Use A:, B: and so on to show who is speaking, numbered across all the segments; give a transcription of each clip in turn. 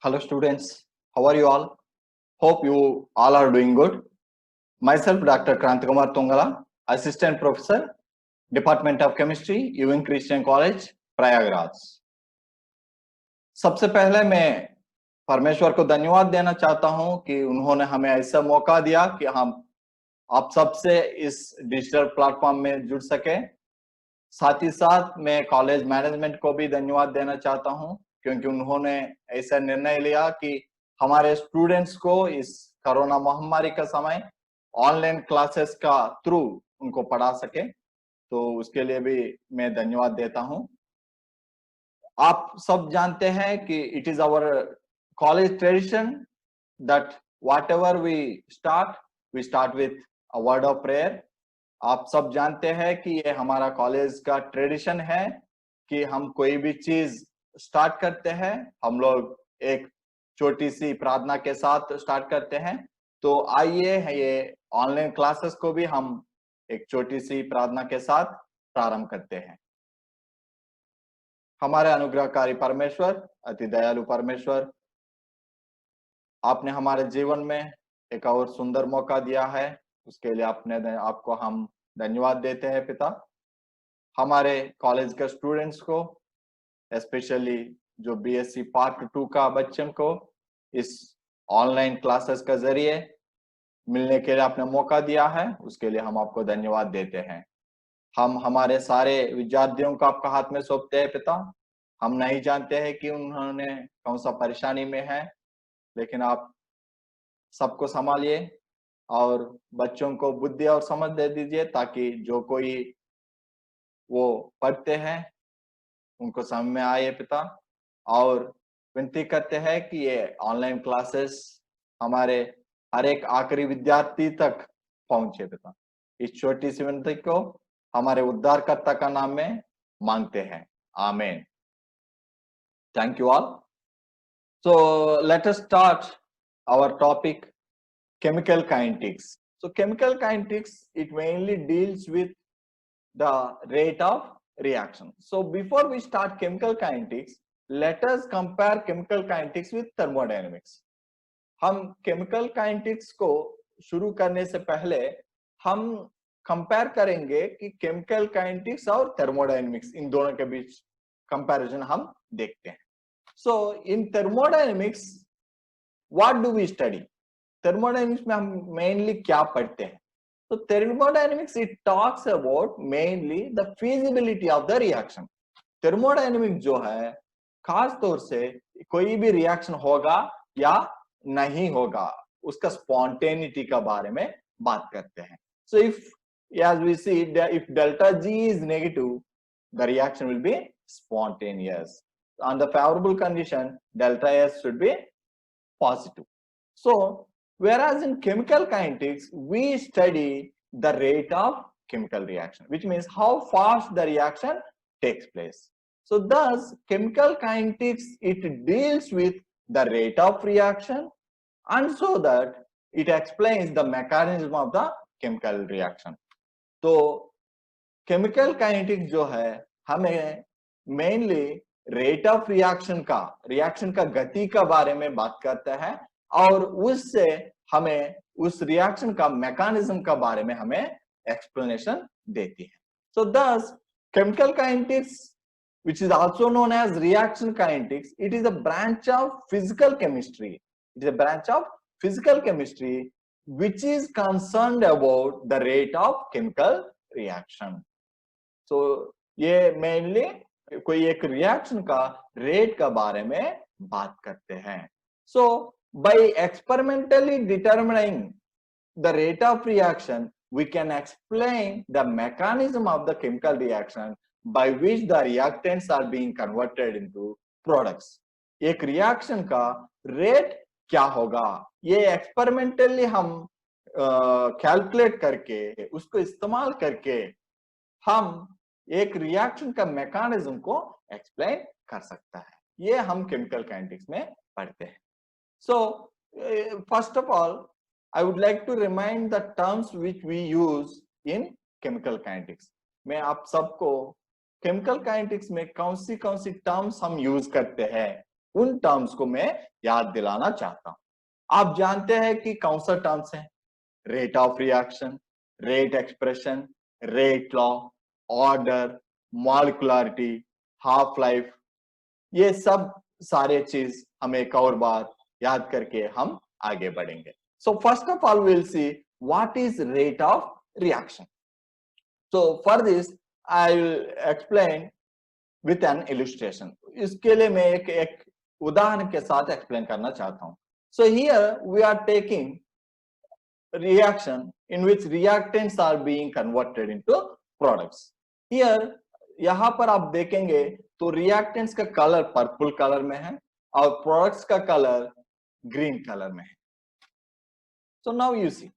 A: Hello students, how are you all? Hope you all are doing good. Myself Dr. Krantikumar Tungala, Assistant Professor, Department of Chemistry, UN Christian college Prayagraj. सबसे पहले मैं परमेश्वर को धन्यवाद देना चाहता हूं कि उन्होंने हमें ऐसा मौका दिया कि हम आप सबसे इस डिजिटल प्लेटफॉर्म में जुड़ सके। साथ ही साथ मैं कॉलेज मैनेजमेंट को भी धन्यवाद देना चाहता हूं क्योंकि उन्होंने ऐसा निर्णय लिया कि हमारे स्टूडेंट्स को इस कोरोना महामारी का समय ऑनलाइन क्लासेस का थ्रू उनको पढ़ा सके, तो उसके लिए भी मैं धन्यवाद देता हूं। आप सब जानते हैं कि it is our college tradition that whatever we start with a word of prayer. आप सब जानते हैं कि ये हमारा कॉलेज का ट्रेडिशन है कि हम कोई भी चीज स्टार्ट करते हैं, हम लोग एक छोटी सी प्रार्थना के साथ स्टार्ट करते हैं। तो आइए ये ऑनलाइन क्लासेस को भी हम एक छोटी सी प्रार्थना के साथ प्रारंभ करते हैं। हमारे अनुग्रहकारी परमेश्वर, अति दयालु परमेश्वर, आपने हमारे जीवन में एक और सुंदर मौका दिया है, उसके लिए आपको हम धन्यवाद देते हैं पिता। हमारे कॉलेज के स्टूडेंट्स को, स्पेशली जो बीएससी पार्ट 2 का बच्चों को इस ऑनलाइन क्लासेस के जरिए मिलने के लिए आपने मौका दिया है, उसके लिए हम आपको धन्यवाद देते हैं। हम हमारे सारे विद्यार्थियों को आपका हाथ में सौंपते हैं पिता। हम नहीं जानते हैं कि उन्होंने कौन सा परेशानी में है, लेकिन आप सबको संभालिए और बच्चों को बुद्धि और समझ दे दीजिए ताकि जो कोई वो पढ़ते हैं उनको समझ में आए पिता। और विनती करते हैं कि ये ऑनलाइन क्लासेस हमारे हर एक आखिरी विद्यार्थी तक पहुंचे पिता। इस छोटी सी विनती को हमारे उद्धारकर्ता का नाम में मांगते हैं, आमीन। Thank you all. So let us start our topic, chemical kinetics. So chemical kinetics, it mainly deals with the rate of reaction. So before we start chemical kinetics, let us compare chemical kinetics with thermodynamics. हम chemical kinetics को शुरू करने से पहले हम compare करेंगे कि chemical kinetics और thermodynamics इन दोनों के बीच कंपैरिजन हम देखते हैं। So in thermodynamics, what do we study? Thermodynamics में हम मेनली क्या पढ़ते हैं? तो thermodynamics it talks about mainly the feasibility of the reaction. Thermodynamics जो है खास तौर से कोई भी रिएक्शन होगा या नहीं होगा उसका स्पॉन्टेनिटी का बारे में बात करते हैं। So if as we see if delta G is negative, the reaction will be spontaneous. On the favorable condition, delta S should be positive. So whereas in chemical kinetics, we study the rate of chemical reaction, which means how fast the reaction takes place. So thus, chemical kinetics, it deals with the rate of reaction, and so that it explains the mechanism of the chemical reaction. तो chemical kinetics जो है हमें mainly rate of reaction का गति का बारे में बात करता है और उससे हमें उस रिएक्शन का मैकेनिज्म का बारे में हमें एक्सप्लेनेशन देती है। सो thus chemical kinetics, which is also known as reaction kinetics, it is a branch of physical chemistry. It is a branch of physical chemistry which is concerned about the rate of chemical reaction. So ये mainly कोई एक reaction का rate का बारे में बात करते हैं। So by experimentally determining the rate of reaction, we can explain the mechanism of the chemical reaction by which the reactants are being converted into products. एक रिएक्शन का रेट क्या होगा, ये एक्सपेरिमेंटली हम कैलकुलेट करके उसको इस्तेमाल करके हम एक रिएक्शन का मैकेनिज्म को एक्सप्लेन कर सकता है। ये हम केमिकल काइनेटिक्स में पढ़ते हैं। So first of all, I would like to remind the terms which we use in chemical kinetics. मैं आप सबको chemical kinetics में कौन सी टर्म्स हम यूज करते हैं उन टर्म्स को मैं याद दिलाना चाहता हूं। आप जानते हैं कि कौन सा टर्म्स है? Rate of reaction, rate expression, rate law, order, molecularity, half life, ये सब सारे चीज हम एक और बार याद करके हम आगे बढ़ेंगे। सो first of all will see what is rate of reaction. So for this I will explain with an illustration. इसके लिए मैं एक उदाहरण के साथ एक्सप्लेन करना चाहता हूं। So here we are taking reaction in which reactants are being converted into products. Here यहां पर आप देखेंगे तो reactants का कलर पर्पल कलर में है और प्रोडक्ट्स का कलर ग्रीन कलर में है। So now you see.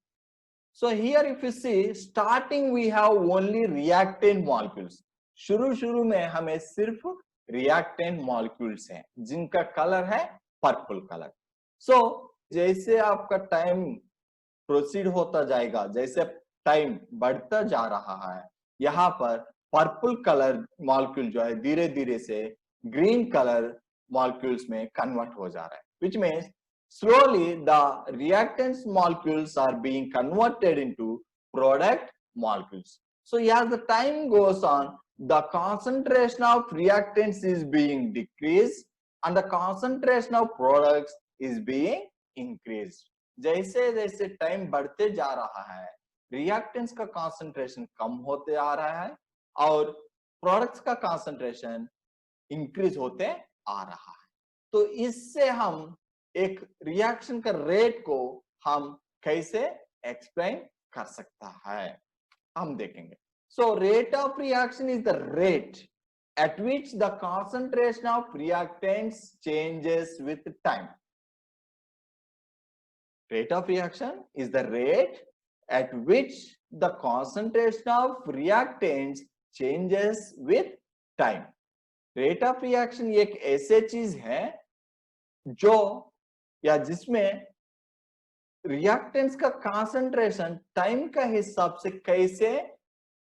A: So here if you see, starting we have only reactant molecules. शुरू में हमें सिर्फ reactant molecules हैं जिनका कलर है पर्पल कलर। So जैसे आपका टाइम प्रोसीड होता जाएगा, जैसे टाइम बढ़ता जा रहा है, यहाँ पर पर्पल कलर मॉलिक्यूल जो है धीरे धीरे से ग्रीन कलर मॉलिक्यूल्स में कन्वर्ट हो जा रहा है, which means slowly the reactants molecules are being converted into product molecules. So as the time goes on, the concentration of reactants is being decreased and the concentration of products is being increased. जैसे जैसे time बढ़ते जा रहा है, reactants का concentration कम होते आ रहा है और प्रोडक्ट्स का कंसंट्रेशन इंक्रीज होते आ रहा है। तो इससे हम एक रिएक्शन का रेट को हम कैसे एक्सप्लेन कर सकता है, हम देखेंगे। So rate of reaction is the rate at which the concentration of reactants changes with time. Rate of reaction is the rate at which the concentration of reactants changes with time. Rate of reaction एक ऐसे चीज है जो या जिसमें reactants का concentration time का हिसाब से कैसे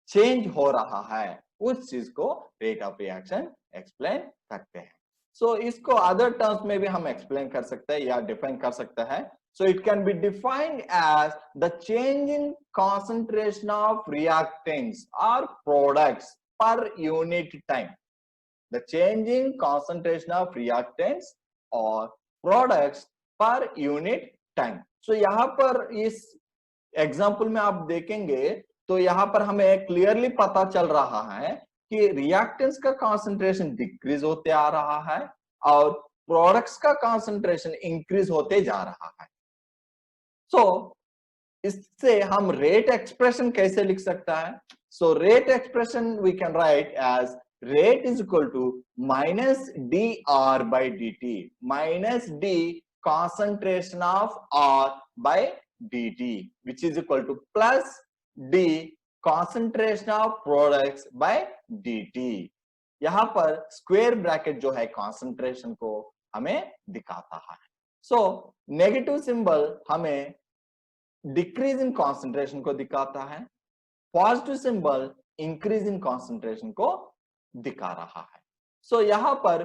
A: चेंज हो रहा है, उस चीज को रेट ऑफ रिएक्शन एक्सप्लेन करते हैं। सो इसको अदर टर्म्स में भी हम एक्सप्लेन कर सकते हैं या डिफाइन कर सकते हैं। So it can be defined as the change in concentration of reactants or products per unit time. The change in concentration of reactants or products per unit time. So यहाँ पर इस एग्जाम्पल में आप देखेंगे तो यहाँ पर हमें क्लियरली पता चल रहा है कि रिएक्टेंट्स का कंसंट्रेशन डिक्रीज होते आ रहा है और प्रोडक्ट्स का कंसंट्रेशन इंक्रीज होते जा रहा है। सो इससे हम रेट एक्सप्रेशन कैसे लिख सकता है? So rate expression we can write as rate is equal to minus D R by D T, minus D concentration of R by dt, which is equal to plus D concentration of products by dt. यहां पर square bracket जो है concentration को हमें दिखाता है। So negative symbol हमें decrease in concentration को दिखाता है, positive symbol increase in concentration को दिखा रहा है। सो यहां पर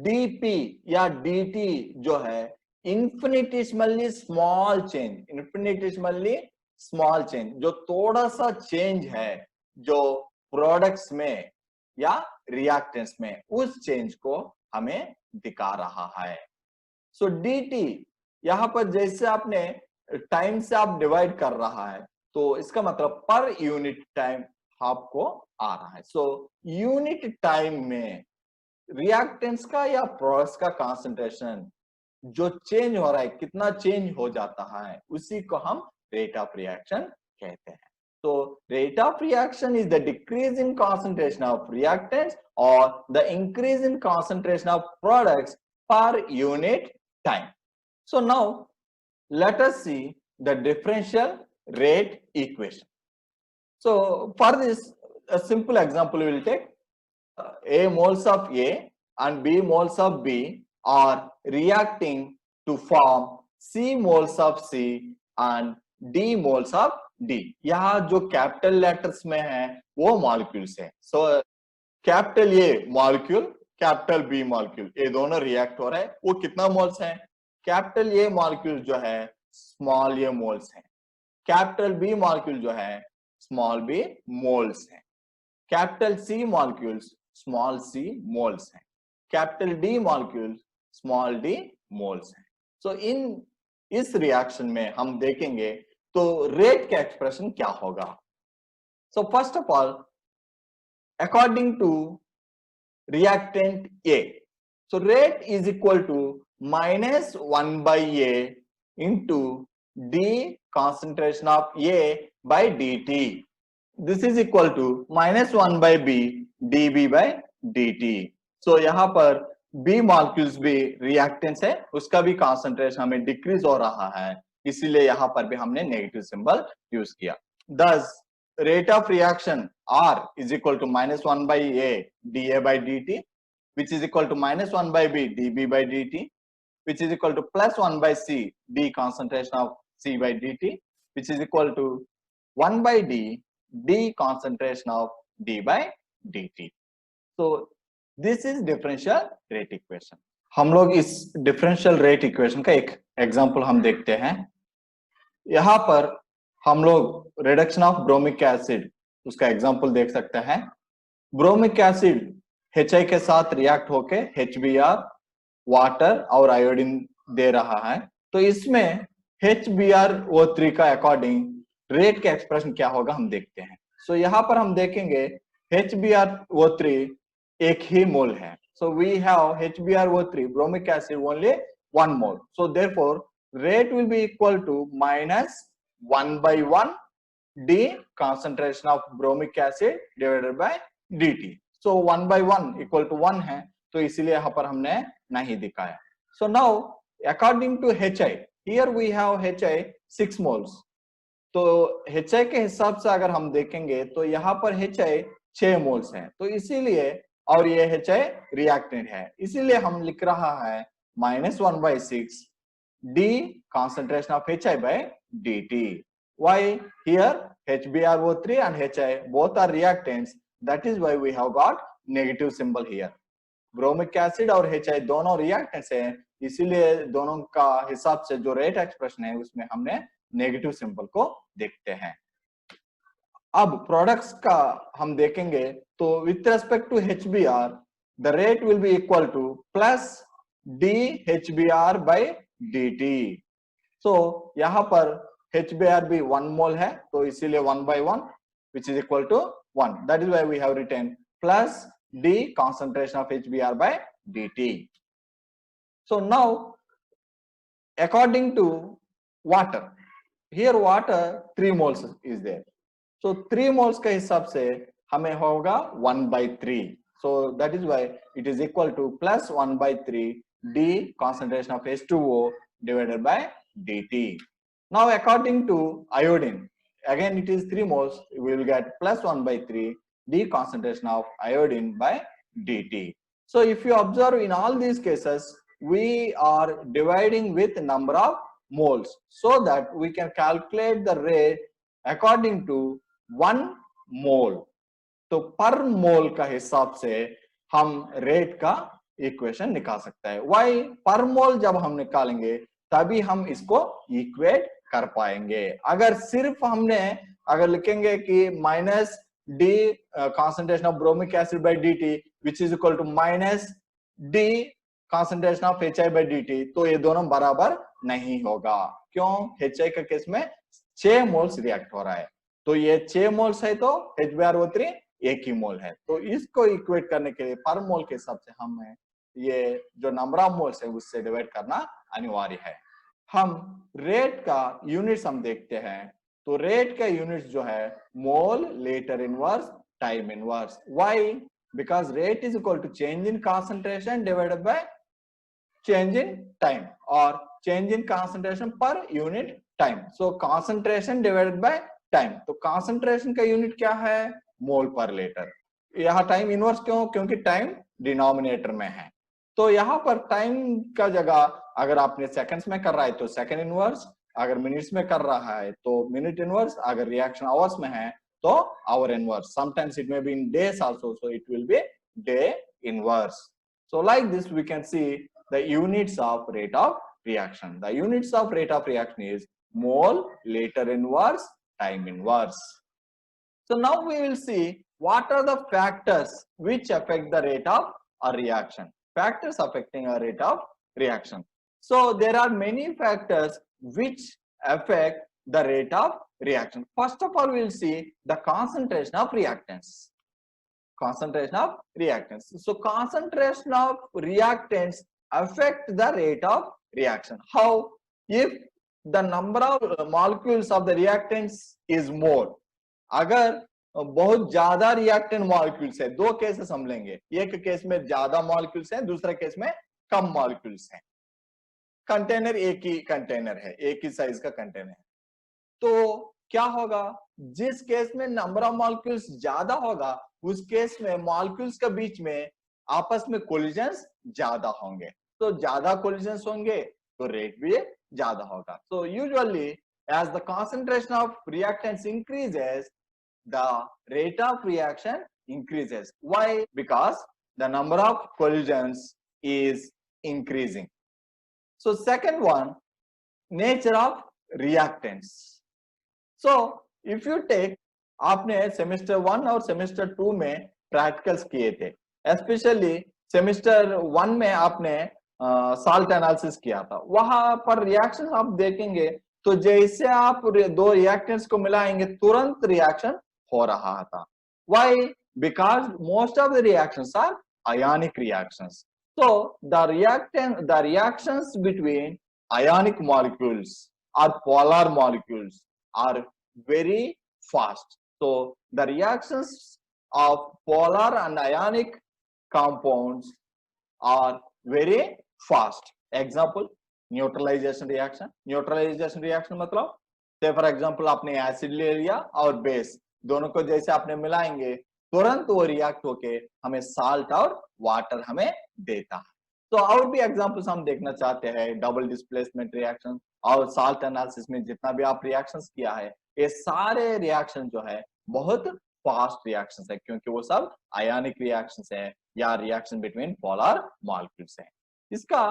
A: dp या dt जो है इन्फिनिटिसिमली स्मॉल चेंज, इन्फिनिटिसिमली स्मॉल चेंज, जो थोड़ा सा चेंज है जो प्रोडक्ट्स में या रिएक्टेंट्स में, उस चेंज को हमें दिखा रहा है। सो dt यहां पर जैसे आपने टाइम से आप डिवाइड कर रहा है तो इसका मतलब पर यूनिट टाइम आपको आ रहा है। सो यूनिट टाइम में रिएक्टेंट्स का या प्रोडक्ट्स का कंसंट्रेशन जो चेंज हो रहा है, कितना चेंज हो जाता है, उसी को हम रेट ऑफ रिएक्शन कहते हैं। तो rate of reaction is the decrease in concentration of reactants और the increase in concentration of products per unit time. So now let us see the differential rate equation. So for this, a simple example we will take. A moles of A and B moles of B are reacting to form C moles of C and D moles of D. यहाँ जो capital letters में है वो molecules है। So capital A molecule capital B molecule, ये दोनों react हो रहे हैं। वो कितना मोल्स है? कैपिटल ए मॉलिक्यूल जो है स्मॉल ए मोल्स है, कैपिटल बी मॉलिक्यूल जो है स्मॉल बी मोल्स है, capital C molecules small C moles हैं, capital D molecules small D moles हैं। सो इस रिएक्शन में हम देखेंगे तो रेट का एक्सप्रेशन क्या होगा। So first of all, according to reactant A, so rate is equal to minus 1 by A into D concentration of A by dt. This is equal to minus 1 by B dB by dt. So यहाँ पर B molecules भी reactants है, उसका भी concentration हमें decrease हो रहा है, इसीलिए यहाँ पर भी हमने नेगेटिव सिंबल यूज किया। Thus rate of reaction R is equal to minus 1 by A dA by dt, which is equal to minus 1 by B dB by dt, which is equal to plus 1 by C D concentration of C by dt, which is equal to 1 by D D concentration of D by dt. So this is differential rate equation. हम लोग इस differential rate equation का एक example हम देखते हैं। यहाँ पर हम लोग रिडक्शन ऑफ ब्रोमिक एसिड उसका एग्जाम्पल देख सकते हैं। ब्रोमिक एसिड HI के साथ रिएक्ट होके HBr, वाटर और आयोडीन दे रहा है, तो इसमें HBrO3 का अकॉर्डिंग रेट का एक्सप्रेशन क्या होगा हम देखते हैं। सो यहाँ पर हम देखेंगे HBrO3 एक ही मोल है, so we have HBrO3 bromic acid only 1 mole, so therefore rate will be equal to minus 1 by 1 D concentration of bromic acid divided by dt. So 1 by 1 equal to 1 है, तो इसीलिए यहाँ पर हमने नहीं दिखाया। So now according to HI, here we have HI 6 moles. तो HI के हिसाब से अगर हम देखेंगे तो यहाँ पर HI 6 मोल्स है, तो इसीलिए और ये HI रिएक्टेंट है, इसीलिए हम लिख रहा है minus 1 by 6 D concentration of HI by dt. Why? Here HBrO3 and HI both are reactants, that is why we have got negative symbol here. Bromic acid और HI दोनों रिएक्टेंट्स हैं, इसीलिए दोनों का हिसाब से जो रेट एक्सप्रेशन है उसमें हमने नेगेटिव सिंबल को देखते हैं। अब प्रोडक्ट्स का हम देखेंगे तो with respect to HBr the rate will be equal to plus D HBr by dt. So यहाँ पर HBr भी 1 मोल है, तो इसीलिए 1 by 1 which is equal to 1. That is why we have written plus D concentration of HBr by dt. So now according to water, here water 3 moles is there. So 3 moles के हिसाब से हमें होगा 1 by 3. So that is why it is equal to plus 1 by 3 D concentration of H2O divided by dt. Now according to iodine, again it is 3 moles, we will get plus 1 by 3 D concentration of iodine by dt. So if you observe in all these cases, we are dividing with number of moles so that we can calculate the rate according to 1 mole. तो पर मोल का हिसाब से हम rate का equation निकाल सकते हैं। वाई? पर मोल जब हम निकालेंगे तभी हम इसको इक्वेट कर पाएंगे। अगर सिर्फ हमने अगर लिखेंगे कि minus D concentration of bromic acid by dt which is equal to minus D concentration of HI by dt, तो ये दोनों बराबर नहीं होगा। क्यों? HI के केस में 6 मोल्स रिएक्ट हो रहा है, तो ये 6 मोल्स है तो HBrO3 एक ही मोल है, तो इसको इक्वेट करने के लिए पर मोल के हिसाब से हमें ये जो नंबर ऑफ मोल्स है उससे डिवाइड करना अनिवार्य है। हम रेट का यूनिट्स हम देखते हैं, तो रेट का यूनिट्स जो है mole litre inverse time inverse. Why? Because rate is equal to change in concentration divided by change in time और चेंज इन कॉन्सेंट्रेशन पर unit time. So concentration divided by time, तो concentration का unit क्या है? मोल पर litre. यहाँ time inverse क्यों? क्योंकि टाइम डिनोमिनेटर में है, तो यहाँ पर टाइम का जगह अगर आपने सेकंड्स में कर रहा है तो सेकंड इनवर्स, अगर मिनट्स में कर रहा है तो मिनट इनवर्स, अगर रिएक्शन आवर्स में है तो hour inverse. Sometimes it may be in days also, so it will be day inverse. So like this, we can see the units of rate of reaction. The units of rate of reaction is mole, liter inverse, time inverse. So now we will see what are the factors which affect the rate of a reaction. Factors affecting a rate of reaction. So there are many factors which affect the rate of reaction. First of all, we will see the concentration of reactants. Concentration of reactants. So concentration of reactants affect the rate of reaction. How? If the number of molecules of the reactants is more, अगर बहुत ज्यादा reactant molecules है, दो cases हम लेंगे, एक case में ज्यादा मॉलिक्यूल्स हैं, दूसरे केस में कम मॉलिक्यूल्स हैं, कंटेनर एक ही कंटेनर है, एक ही साइज का कंटेनर है, तो क्या होगा? जिस केस में नंबर ऑफ मॉलिक्यूल्स ज्यादा होगा, उस केस में मॉलिक्यूल्स के बीच में आपस में कोलिजन्स ज्यादा होंगे, तो ज्यादा कोलिजन्स होंगे तो रेट भी ज्यादा होगा. So usually as the concentration of reactants increases, the rate of reaction increases. Why? Because the number of collisions is increasing. So second one, nature of reactants. So if you take, आपने semester 1 और semester 2 में practicals किए थे, specially semester 1 में आपने salt analysis किया था, वहां पर रिएक्शन आप देखेंगे तो जैसे आप दो रिएक्टेंट्स को मिलाएंगे तुरंत रिएक्शन हो रहा था. Why? Because most of the reactions are ionic reactions. So the reactions between ionic molecules or polar molecules are very fast. So the reactions of polar and ionic compounds are very fast. Example, neutralization reaction. Neutralization reaction मतलब, से for example आपने acid ले लिया और base, दोनों को जैसे आपने मिलाएंगे तुरंत वो रिएक्ट होके हमें साल्ट और वाटर हमें देता है. तो और भी एग्जांपल्स हम देखना चाहते हैं, डबल डिस्प्लेसमेंट रिएक्शन और साल्ट एनालिसिस में जितना भी आप रिएक्शंस किया है, ये सारे रिएक्शन जो है बहुत फास्ट रिएक्शंस है, क्योंकि वो सब आयोनिक रिएक्शंस है या रिएक्शन बिटवीन पोलर मॉलिक्यूल्स है. इसका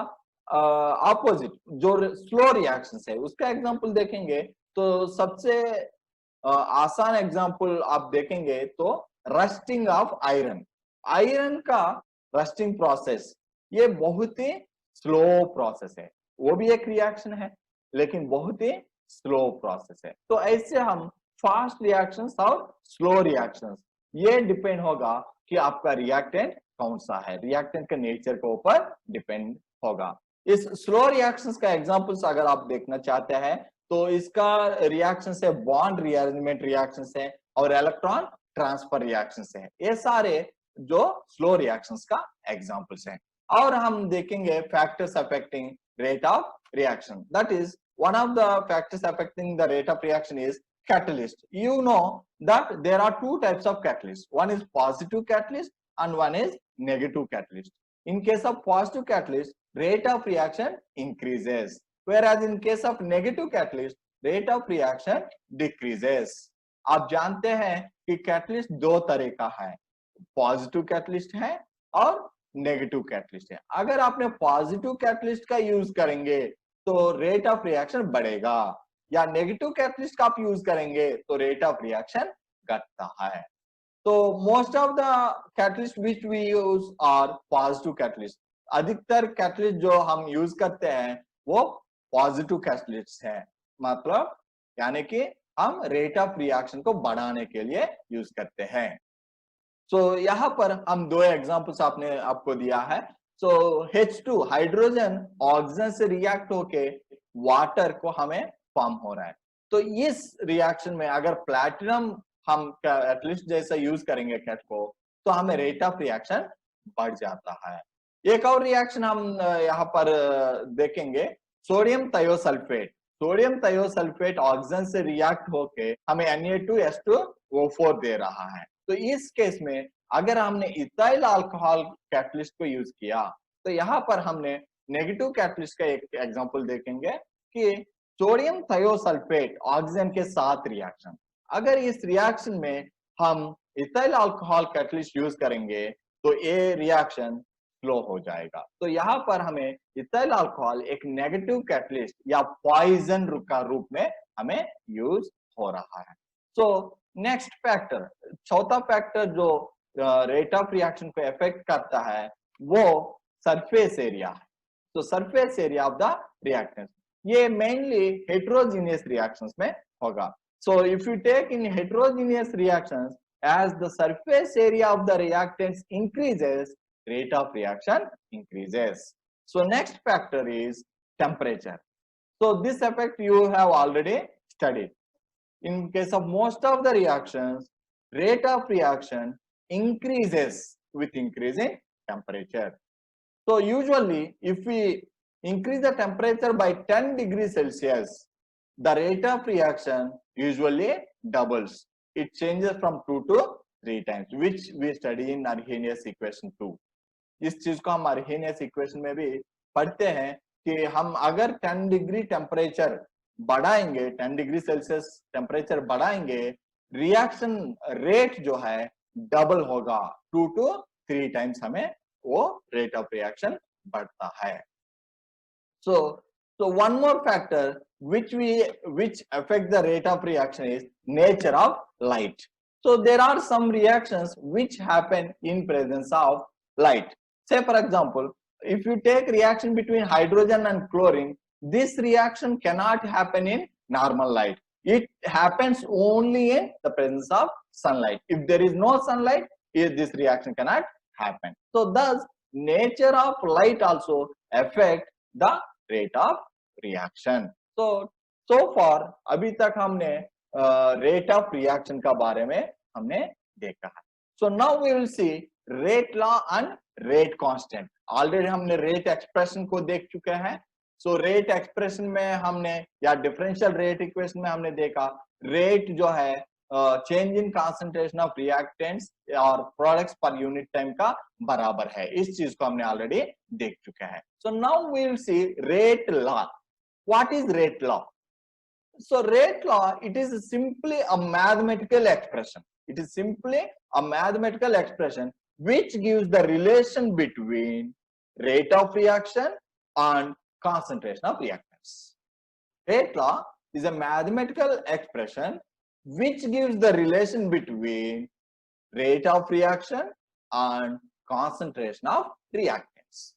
A: ऑपोजिट जो स्लो रिएक्शंस है उसका एग्जांपल देखेंगे तो सबसे आसान एग्जांपल आप देखेंगे तो रस्टिंग ऑफ आयरन. आयरन का रस्टिंग प्रोसेस ये बहुत ही स्लो प्रोसेस है, वो भी एक रिएक्शन है लेकिन बहुत ही स्लो प्रोसेस है. तो ऐसे हम फास्ट रिएक्शंस और स्लो रिएक्शंस, ये डिपेंड होगा कि आपका रिएक्टेंट कौन सा है, रिएक्टेंट के नेचर के ऊपर डिपेंड होगा. इस स्लो रिएक्शंस का एग्जांपल्स अगर आप देखना चाहते हैं तो इसका रिएक्शंस है बॉन्ड रीअरेंजमेंट रिएक्शंस है और इलेक्ट्रॉन ट्रांसफर रिएक्शंस है. ये सारे जो स्लो रिएक्शंस का एग्जांपल्स हैं. और हम देखेंगे factors affecting rate of reaction. That is one of the factors affecting the rate of reaction is catalyst. You know that there are two types of catalyst. One is positive catalyst and one is negative catalyst. In case of positive catalyst, rate of reaction increases, whereas in case of negative catalyst, rate of reaction decreases. आप जानते हैं कि catalyst दो तरह का है, positive catalyst है और नेगेटिव कैटलिस्ट है. अगर आपने पॉजिटिव कैटलिस्ट का यूज करेंगे तो रेट ऑफ रिएक्शन बढ़ेगा, या नेगेटिव कैटलिस्ट का आप यूज करेंगे तो रेट ऑफ रिएक्शन घटता है. तो most of the catalyst which we use are positive catalyst. अधिकतर कैटलिस्ट जो हम यूज करते हैं वो पॉजिटिव कैटलिस्ट है, मतलब यानी कि हम रेट ऑफ रिएक्शन को बढ़ाने के लिए यूज करते हैं. सो यहाँ पर हम दो एग्जांपल्स आपको दिया है. सो H2 हाइड्रोजन ऑक्सीजन से रिएक्ट होके वाटर को हमें फॉर्म हो रहा है. तो इस रिएक्शन में अगर प्लैटिनम हम कैटलिस्ट जैसा यूज करेंगे कैट को तो हमें रेट ऑफ रिएक्शन बढ़ जाता है. एक और रिएक्शन हम यहाँ पर देखेंगे, sodium thiosulphate. Sodium thiosulphate oxygen से रिएक्ट होके हमें Na2H2O4 दे रहा है. तो इस केस में अगर हमने इथाइल अल्कोहल कैटलिस्ट को यूज किया तो यहाँ पर हमने नेगेटिव कैटलिस्ट का एक एग्जांपल देखेंगे कि सोडियम थायोसल्फेट ऑक्सीजन के साथ रिएक्शन, अगर इस रिएक्शन में हम इथाइल अल्कोहल कैटलिस्ट यूज करेंगे तो ये रिएक्शन स्लो हो जाएगा। तो यहाँ पर हमें इथाइल अल्कोहल एक नेगेटिव कैटलिस्ट या पॉइजन का रूप में हमें यूज हो रहा है। सो नेक्स्ट फैक्टर, चौथा फैक्टर जो रेट ऑफ रिएक्शन को इफेक्ट करता है वो सरफेस एरिया है। तो surface area of the reactants ये मेनली हेटेरोजेनियस रिएक्शंस में होगा। So if you take in heterogeneous reactions, as the surface area of the reactants increases, rate of reaction increases. So next factor is temperature. So this effect you have already studied. In case of most of the reactions, rate of reaction increases with increasing temperature. So usually if we increase the temperature by 10 degrees Celsius, the rate of reaction usually doubles. It changes from 2 to 3 times, which we study in Arrhenius equation 2. इस चीज को हम Arrhenius equation में भी पढ़ते हैं कि हम अगर 10 डिग्री टेम्परेचर बढ़ाएंगे, 10 डिग्री सेल्सियस टेम्परेचर बढ़ाएंगे, रिएक्शन रेट जो है डबल होगा, 2 to 3 टाइम्स हमें वो रेट ऑफ रिएक्शन बढ़ता है। So one more factor which affect the rate of reaction is nature of light. So there are some reactions which happen in presence of light. Say for example, if you take reaction between hydrogen and chlorine, this reaction cannot happen in normal light. It happens only in the presence of sunlight. If there is no sunlight, this reaction cannot happen. So thus nature of light also affect the rate of reaction. So far अभी तक हमने rate of reaction का बारे में हमने देखा है. So now we will see rate law and rate constant. Already हमने rate expression को देख चुके हैं. So rate expression में हमने या differential rate equation में हमने देखा rate जो है change in concentration of reactants और products per unit time का बराबर है. इस चीज को हमने already देख चुके हैं. So now we will see rate law. What is rate law? So rate law, it is simply a mathematical expression. It is simply a mathematical expression which gives the relation between rate of reaction and concentration of reactants. Rate law is a mathematical expression which gives the relation between rate of reaction and concentration of reactants.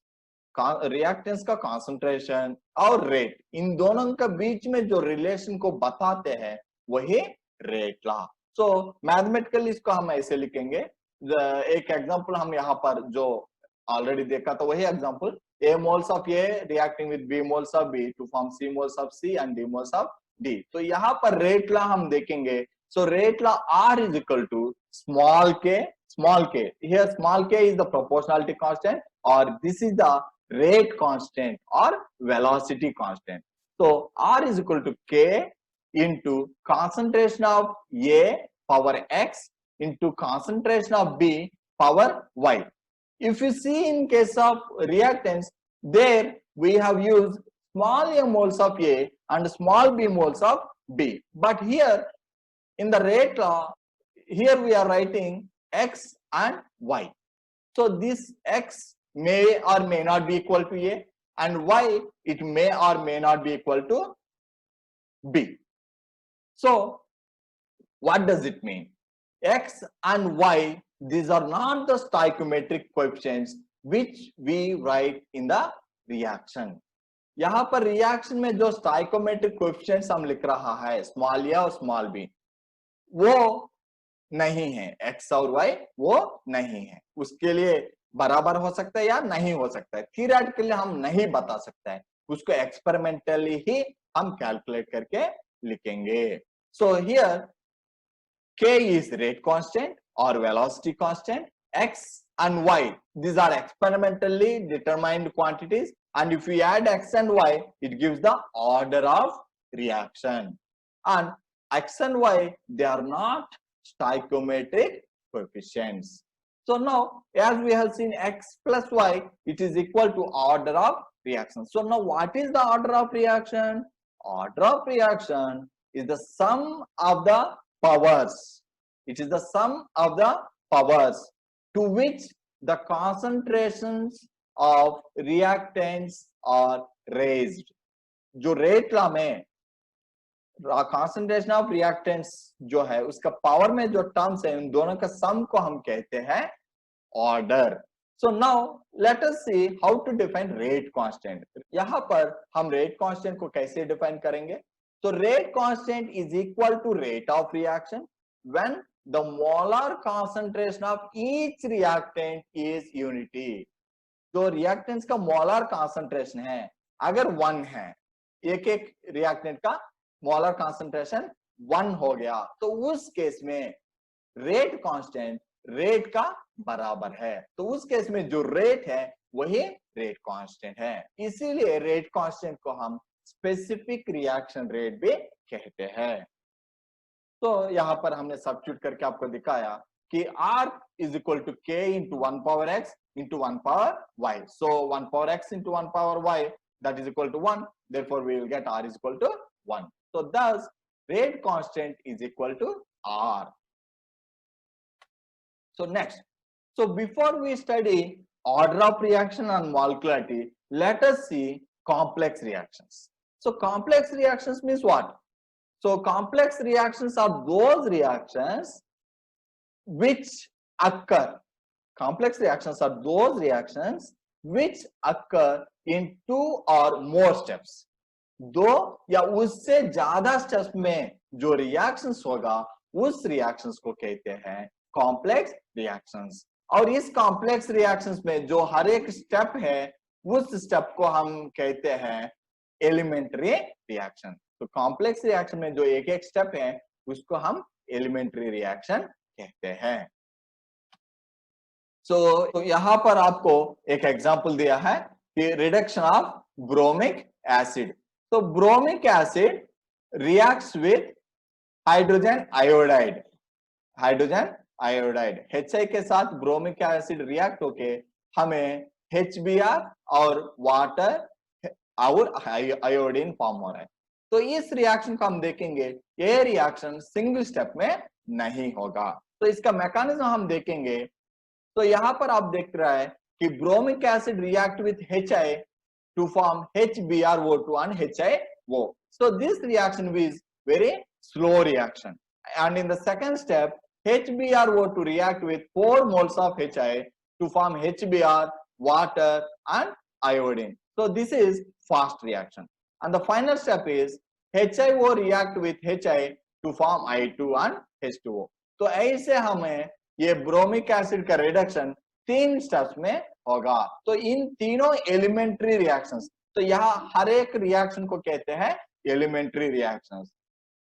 A: Reactance का concentration और rate, इन दोनों के बीच में जो relation को बताते हैं वही रेट लॉ. सो मैथमेटिकली इसको हम ऐसे लिखेंगे. एक एग्जांपल हम यहाँ पर जो ऑलरेडी देखा था वही example, A moles of A reacting with B moles of B to form C moles of C and D moles of D. तो यहाँ पर रेट लॉ हम देखेंगे. So rate law R is equal to small k. Here small k is the proportionality constant or this is the rate constant or velocity constant. So R is equal to K into concentration of A power X into concentration of B power Y. If you see in case of reactants, there we have used small a moles of A and small b moles of B. But here in the rate law, here we are writing X and Y. So this X may or may not be equal to A and Y it may or may not be equal to B. So what does it mean? X and Y, these are not the stoichiometric coefficients which we write in the reaction. यहाँ पर reaction में जो stoichiometric coefficients हम लिख रहा है small a और small b, वो नहीं है. X और Y वो नहीं है. उसके लिए बराबर हो सकता है या नहीं हो सकता है. थियरेटिकली हम नहीं बता सकते हैं, उसको एक्सपेरिमेंटली ही हम कैलकुलेट करके लिखेंगे. So here K is rate constant or velocity constant. X and Y, these are experimentally determined quantities, and if we add X and Y, it gives the order of reaction. And X and Y, they are not stoichiometric coefficients. So now, as we have seen X plus Y, it is equal to order of reaction. So now what is the order of reaction? Order of reaction is the sum of the powers. It is the sum of the powers to which the concentrations of reactants are raised. जो rate law में concentration of reactants जो है उसका power में जो terms है उन दोनों का सम को हम कहते हैं order. So now let us see how to define rate constant. यहां पर हम रेट कांस्टेंट को कैसे डिफाइन करेंगे. तो rate constant is equal to rate of reaction when the molar concentration of each reactant is unity. जो reactants का molar concentration है अगर 1 है, एक एक रिएक्टेंट का मोलर कॉन्सेंट्रेशन 1 हो गया, तो उस केस में रेट कांस्टेंट रेट का बराबर है. तो उस केस में जो रेट है वही रेट कांस्टेंट है. इसीलिए रेट कांस्टेंट को हम स्पेसिफिक रिएक्शन रेट भी कहते हैं. तो यहां पर हमने सब्स्टिट्यूट करके आपको दिखाया कि R is equal to K into 1 power X into 1 power Y. So 1 power X into 1 power Y, that is equal to 1. Therefore, we will get R is equal to 1. So thus, rate constant is equal to R. So next, so before we study order of reaction and molecularity, let us see complex reactions. So complex reactions means what? So complex reactions are those reactions which occur. Complex reactions are those reactions which occur in 2 or more steps. 2 या उससे ज्यादा steps में जो reactions होगा उस reactions को कहते हैं कॉम्प्लेक्स रिएक्शंस. और इस कॉम्प्लेक्स रिएक्शंस में जो हर एक स्टेप है उस स्टेप को हम कहते हैं एलिमेंट्री रिएक्शन. तो कॉम्प्लेक्स रिएक्शन में जो एक एक स्टेप है उसको हम एलिमेंट्री रिएक्शन कहते हैं. तो यहां पर आपको एक एग्जांपल दिया है कि रिडक्शन ऑफ ब्रोमिक एसिड. तो bromic acid reacts with hydrogen iodide. Hydrogen iodide HI के साथ ब्रोमिक एसिड रिएक्ट होके हमें HBr और वाटर और आयोडीन फॉर्म हो रहा है. तो इस रिएक्शन को हम देखेंगे, ये रिएक्शन सिंगल स्टेप में नहीं होगा. तो इसका मैकेनिज्म हम देखेंगे. तो यहां पर आप देख रहे हैं कि bromic acid react with HI to form HBrO2 and HIO. So this reaction is very slow reaction. And in the second step, HBrO2 react with 4 moles of HI to form HBr, water and iodine. So this is fast reaction. And the final step is HIO react with HI to form I2 and H2O. तो ऐसे हमें ये bromic acid का reduction 3 steps में होगा. तो इन तीनों elementary reactions, तो यहाँ हर एक रिएक्शन को कहते हैं एलिमेंट्री रिएक्शंस.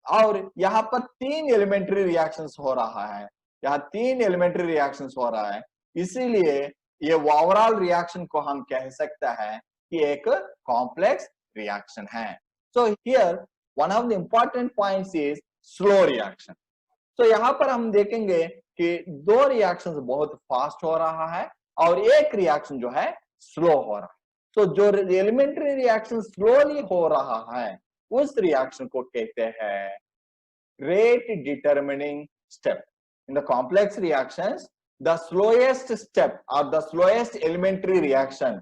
A: और यहाँ पर 3 एलिमेंट्री रिएक्शंस हो रहा है. यहाँ 3 एलिमेंट्री रिएक्शंस हो रहा है, इसीलिए ये ओवरऑल रिएक्शन को हम कह सकते हैं कि एक कॉम्प्लेक्स रिएक्शन है. So here one of the important points is slow reaction. तो यहाँ पर हम देखेंगे कि 2 रिएक्शंस बहुत फास्ट हो रहा है और एक रिएक्शन जो है स्लो हो रहा है. तो जो एलिमेंट्री रिएक्शन स्लोली हो रहा है उस रिएक्शन को कहते हैं rate determining step. In the complex reactions the slowest step और the slowest elementary reaction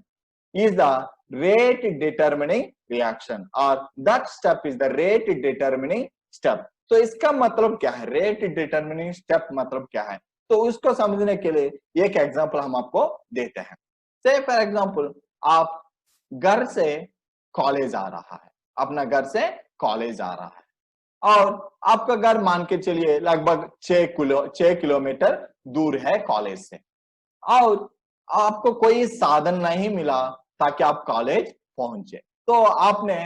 A: is the rate determining reaction or that step is the rate determining step. तो इसका मतलब क्या है, रेट डिटरमिनिंग स्टेप मतलब क्या है, तो उसको समझने के लिए एक एग्जांपल हम आपको देते हैं. से फॉर एग्जांपल आप घर से कॉलेज आ रहा है, अपना घर से कॉलेज आ रहा है और आपका घर मान के चलिए लगभग 6 किलोमीटर दूर है कॉलेज से और आपको कोई साधन नहीं मिला ताकि आप कॉलेज पहुंचे. तो आपने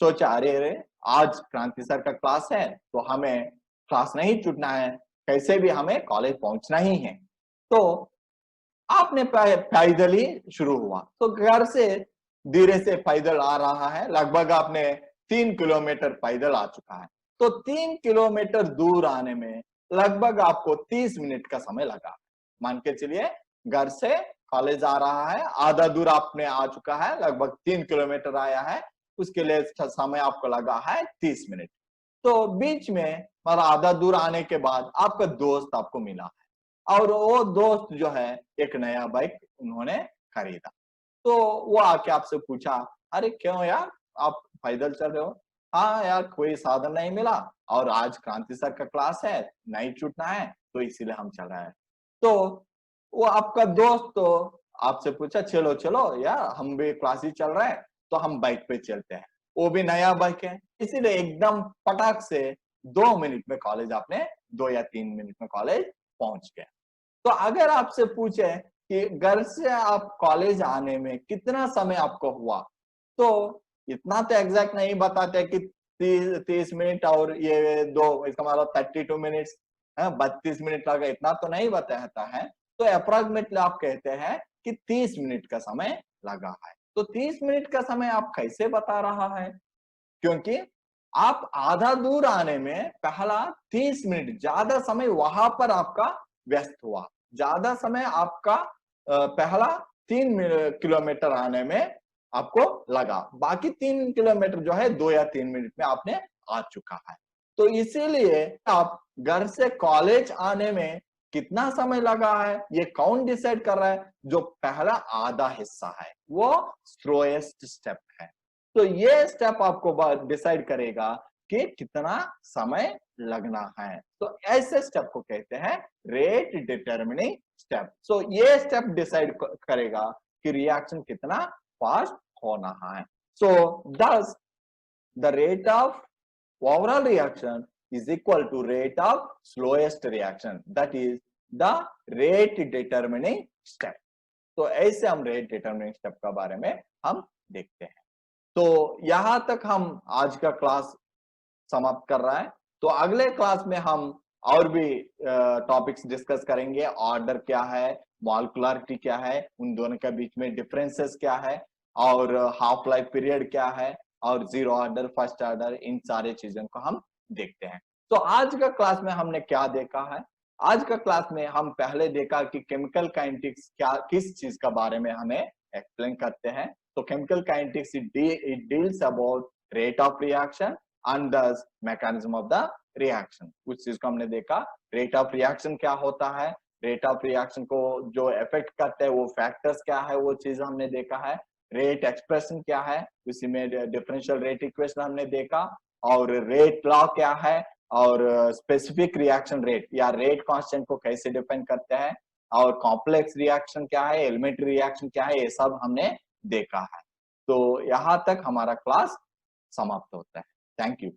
A: सोचा अरे आज क्रांति सर का क्लास है तो हमें क्लास नहीं छूटना है, कैसे भी हमें कॉलेज पहुंचना ही है. तो आपने पैदल ही शुरू हुआ. तो घर से धीरे से पैदल आ रहा है, लगभग आपने 3 किलोमीटर पैदल आ चुका है. तो 3 किलोमीटर दूर आने में लगभग आपको 30 मिनट का समय लगा. मान के चलिए घर से कॉलेज आ रहा है, आधा दूर आपने आ चुका है, लगभग 3 किलोमीटर आया है, उसके लिए समय आपको लगा है 30 मिनट. तो बीच में मतलब आधा दूर आने के बाद आपका दोस्त आपको मिला है और वो दोस्त जो है एक नया बाइक उन्होंने खरीदा. तो वो आके आपसे पूछा, अरे क्यों यार आप पैदल चल रहे हो? हाँ यार, कोई साधन नहीं मिला और आज क्रांति सर का क्लास है, नहीं छूटना है, तो इसीलिए हम चल रहे हैं। तो वो आपका दोस्त तो आपसे पूछा, चलो चलो यार, हम भी क्लास ही चल रहा है, तो हम बाइक पे चलते हैं। वो भी नया बाइक है, इसीलिए एकदम फटाक से 2 मिनट में कॉलेज आपने 2 या 3 मिनट में कॉलेज पहुंच गए। तो अगर आपसे पूछे कि घर से आप कॉलेज आने में कितना समय आपको हुआ, तो इतना तो एग्जैक्ट नहीं बताते कि 30 मिनट और ये दो, इसका मतलब 32 मिनट्स है, 32 मिनट लगा, इतना तो नहीं बताता है। तो अप्रोक्सीमेटली आप कहते हैं कि 30 मिनट का समय लगा है। तो 30 मिनट का समय आप कैसे बता रहा है? क्योंकि आप आधा दूर आने में पहला 30 मिनट ज्यादा समय वहां पर आपका व्यस्त हुआ, ज्यादा समय आपका पहला 3 किलोमीटर आने में आपको लगा, बाकी 3 किलोमीटर जो है 2 या 3 मिनट में आपने आ चुका है। तो इसीलिए आप घर से कॉलेज आने में कितना समय लगा है, ये कौन डिसाइड कर रहा है? जो पहला आधा हिस्सा है वो स्लोएस्ट स्टेप है। तो ये स्टेप आपको डिसाइड करेगा कि कितना समय लगना है। तो ऐसे स्टेप को कहते हैं रेट डिटरमिनिंग स्टेप। सो ये स्टेप डिसाइड करेगा कि रिएक्शन कितना फास्ट होना है। सो दस the rate of overall reaction is equal to rate of slowest reaction, that is the rate determining step। तो ऐसे हम रेट डिटरमिनिंग स्टेप का बारे में हम देखते हैं। तो यहां तक हम आज का क्लास समाप्त कर रहा है। तो अगले क्लास में हम और भी टॉपिक्स डिस्कस करेंगे। ऑर्डर क्या है, मॉलिक्युलरिटी क्या है, उन दोनों के बीच में डिफरेंसेस क्या है, और हाफ लाइफ पीरियड क्या है, और जीरो ऑर्डर, फर्स्ट ऑर्डर, इन सारे चीजों को हम देखते हैं। तो आज का क्लास में हमने क्या देखा है? आज का क्लास में हम पहले देखा कि केमिकल काइनेटिक्स क्या, किस चीज का बारे में हमें एक्सप्लेन करते हैं। तो chemical kinetics it deals about rate of reaction and thus mechanism of the reaction। उस चीज को हमने देखा। रेट ऑफ रिएक्शन क्या होता है, रेट ऑफ रिएक्शन को जो इफेक्ट करते हैं वो फैक्टर्स क्या है, वो चीज हमने देखा है। रेट एक्सप्रेशन क्या है, उसी में डिफरेंशियल रेट इक्वेशन हमने देखा। और रेट लॉ क्या है, और स्पेसिफिक रिएक्शन रेट या रेट कांस्टेंट को कैसे डिफाइन करते हैं, और कॉम्प्लेक्स रिएक्शन क्या है, एलिमेंट्री रिएक्शन क्या है, ये सब हमने देखा है। तो यहाँ तक हमारा क्लास समाप्त होता है। Thank you।